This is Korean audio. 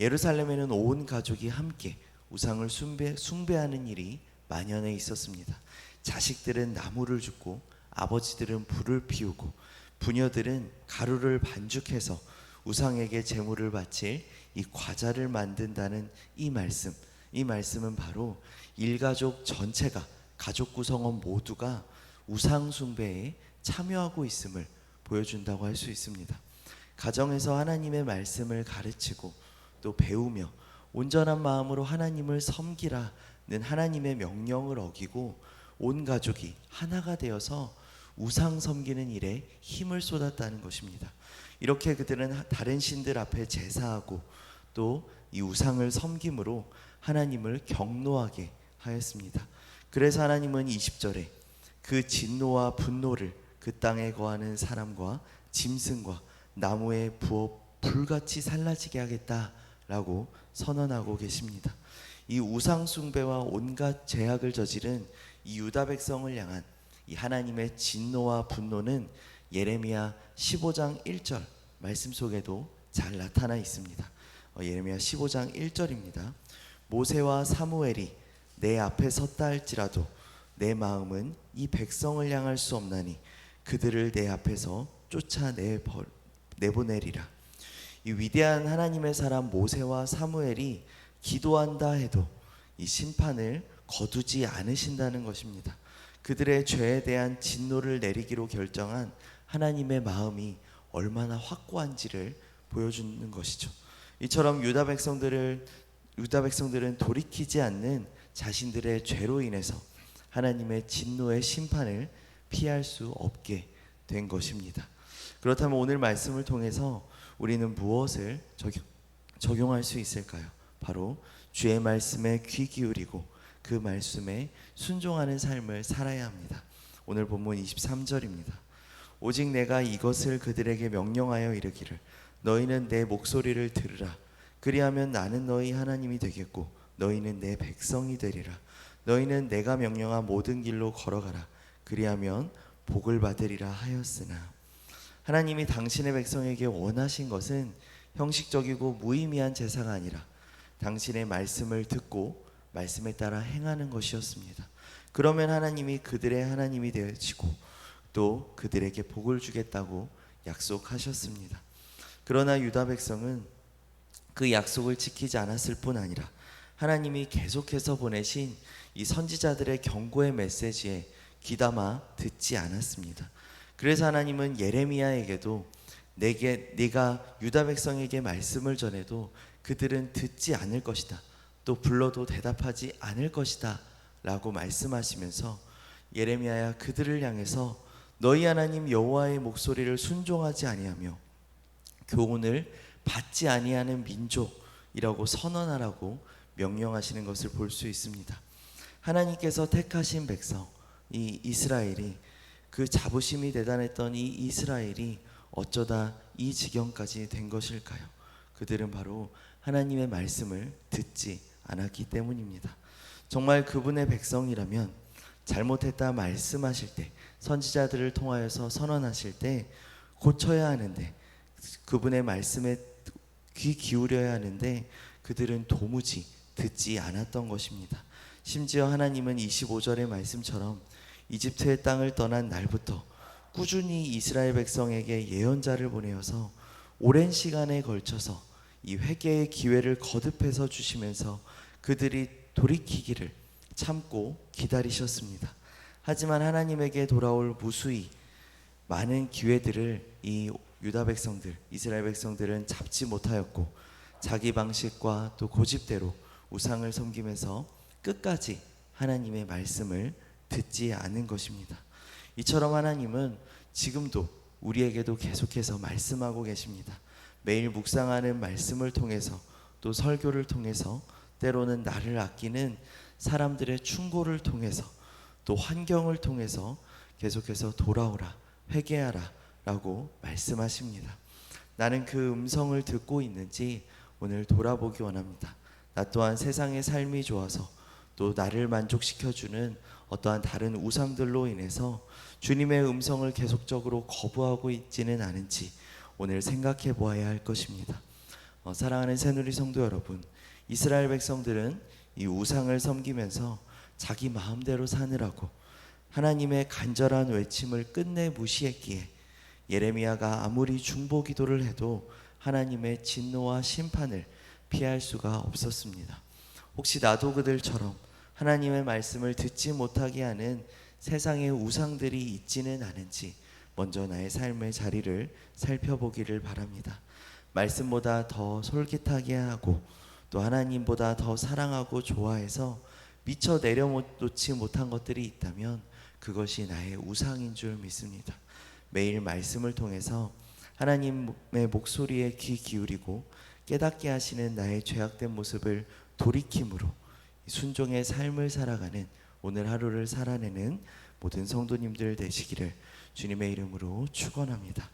예루살렘에는 온 가족이 함께 우상을 숭배하는 일이 만연해 있었습니다. 자식들은 나무를 줍고 아버지들은 불을 피우고 부녀들은 가루를 반죽해서 우상에게 제물을 바칠 이 과자를 만든다는 이 말씀은 바로 일가족 전체가, 가족 구성원 모두가 우상 숭배에 참여하고 있음을 보여준다고 할 수 있습니다. 가정에서 하나님의 말씀을 가르치고 또 배우며 온전한 마음으로 하나님을 섬기라는 하나님의 명령을 어기고 온 가족이 하나가 되어서 우상 섬기는 일에 힘을 쏟았다는 것입니다. 이렇게 그들은 다른 신들 앞에 제사하고 또 이 우상을 섬김으로 하나님을 경노하게 하였습니다. 그래서 하나님은 20절에 그 진노와 분노를 그 땅에 거하는 사람과 짐승과 나무에 부어 불같이 살라지게 하겠다라고 선언하고 계십니다. 이 우상 숭배와 온갖 죄악을 저지른 이 유다 백성을 향한 이 하나님의 진노와 분노는 예레미야 15장 1절 말씀 속에도 잘 나타나 있습니다. 예레미야 15장 1절입니다. 모세와 사무엘이 내 앞에 섰다 할지라도 내 마음은 이 백성을 향할 수 없나니 그들을 내 앞에서 쫓아내보내리라. 이 위대한 하나님의 사람 모세와 사무엘이 기도한다 해도 이 심판을 거두지 않으신다는 것입니다. 그들의 죄에 대한 진노를 내리기로 결정한 하나님의 마음이 얼마나 확고한지를 보여주는 것이죠. 이처럼 유다 백성들은 돌이키지 않는 자신들의 죄로 인해서 하나님의 진노의 심판을 피할 수 없게 된 것입니다. 그렇다면 오늘 말씀을 통해서 우리는 무엇을 적용할 수 있을까요? 바로 주의 말씀에 귀 기울이고 그 말씀에 순종하는 삶을 살아야 합니다. 오늘 본문 23절입니다. 오직 내가 이것을 그들에게 명령하여 이르기를 너희는 내 목소리를 들으라. 그리하면 나는 너희 하나님이 되겠고 너희는 내 백성이 되리라. 너희는 내가 명령한 모든 길로 걸어가라. 그리하면 복을 받으리라 하였으나. 하나님이 당신의 백성에게 원하신 것은 형식적이고 무의미한 제사가 아니라 당신의 말씀을 듣고 말씀에 따라 행하는 것이었습니다. 그러면 하나님이 그들의 하나님이 되시고 또 그들에게 복을 주겠다고 약속하셨습니다. 그러나 유다 백성은 그 약속을 지키지 않았을 뿐 아니라 하나님이 계속해서 보내신 이 선지자들의 경고의 메시지에 귀담아 듣지 않았습니다. 그래서 하나님은 예레미야에게도 네가 유다 백성에게 말씀을 전해도 그들은 듣지 않을 것이다. 또 불러도 대답하지 않을 것이다 라고 말씀하시면서 예레미야야 그들을 향해서 너희 하나님 여호와의 목소리를 순종하지 아니하며 교훈을 받지 아니하는 민족이라고 선언하라고 명령하시는 것을 볼 수 있습니다. 하나님께서 택하신 백성 이 이스라엘이, 그 자부심이 대단했던 이 이스라엘이 어쩌다 이 지경까지 된 것일까요? 그들은 바로 하나님의 말씀을 듣지 않았기 때문입니다. 정말 그분의 백성이라면 잘못했다 말씀하실 때, 선지자들을 통하여서 선언하실 때 고쳐야 하는데, 그분의 말씀에 귀 기울여야 하는데 그들은 도무지 듣지 않았던 것입니다. 심지어 하나님은 25절의 말씀처럼 이집트의 땅을 떠난 날부터 꾸준히 이스라엘 백성에게 예언자를 보내어서 오랜 시간에 걸쳐서 이 회개의 기회를 거듭해서 주시면서 그들이 돌이키기를 참고 기다리셨습니다. 하지만 하나님에게 돌아올 무수히 많은 기회들을 이 유다 백성들, 이스라엘 백성들은 잡지 못하였고 자기 방식과 또 고집대로 우상을 섬기면서 끝까지 하나님의 말씀을 듣지 않은 것입니다. 이처럼 하나님은 지금도 우리에게도 계속해서 말씀하고 계십니다. 매일 묵상하는 말씀을 통해서 또 설교를 통해서 때로는 나를 아끼는 사람들의 충고를 통해서 또 환경을 통해서 계속해서 돌아오라, 회개하라 라고 말씀하십니다. 나는 그 음성을 듣고 있는지 오늘 돌아보기 원합니다. 나 또한 세상의 삶이 좋아서 또 나를 만족시켜주는 어떠한 다른 우상들로 인해서 주님의 음성을 계속적으로 거부하고 있지는 않은지 오늘 생각해 보아야 할 것입니다. 사랑하는 새누리 성도 여러분, 이스라엘 백성들은 이 우상을 섬기면서 자기 마음대로 사느라고 하나님의 간절한 외침을 끝내 무시했기에 예레미야가 아무리 중보 기도를 해도 하나님의 진노와 심판을 피할 수가 없었습니다. 혹시 나도 그들처럼 하나님의 말씀을 듣지 못하게 하는 세상의 우상들이 있지는 않은지 먼저 나의 삶의 자리를 살펴보기를 바랍니다. 말씀보다 더 솔깃하게 하고 또 하나님보다 더 사랑하고 좋아해서 미처 내려놓지 못한 것들이 있다면 그것이 나의 우상인 줄 믿습니다. 매일 말씀을 통해서 하나님의 목소리에 귀 기울이고 깨닫게 하시는 나의 죄악된 모습을 돌이킴으로 순종의 삶을 살아가는 오늘 하루를 살아내는 모든 성도님들 되시기를 주님의 이름으로 축원합니다.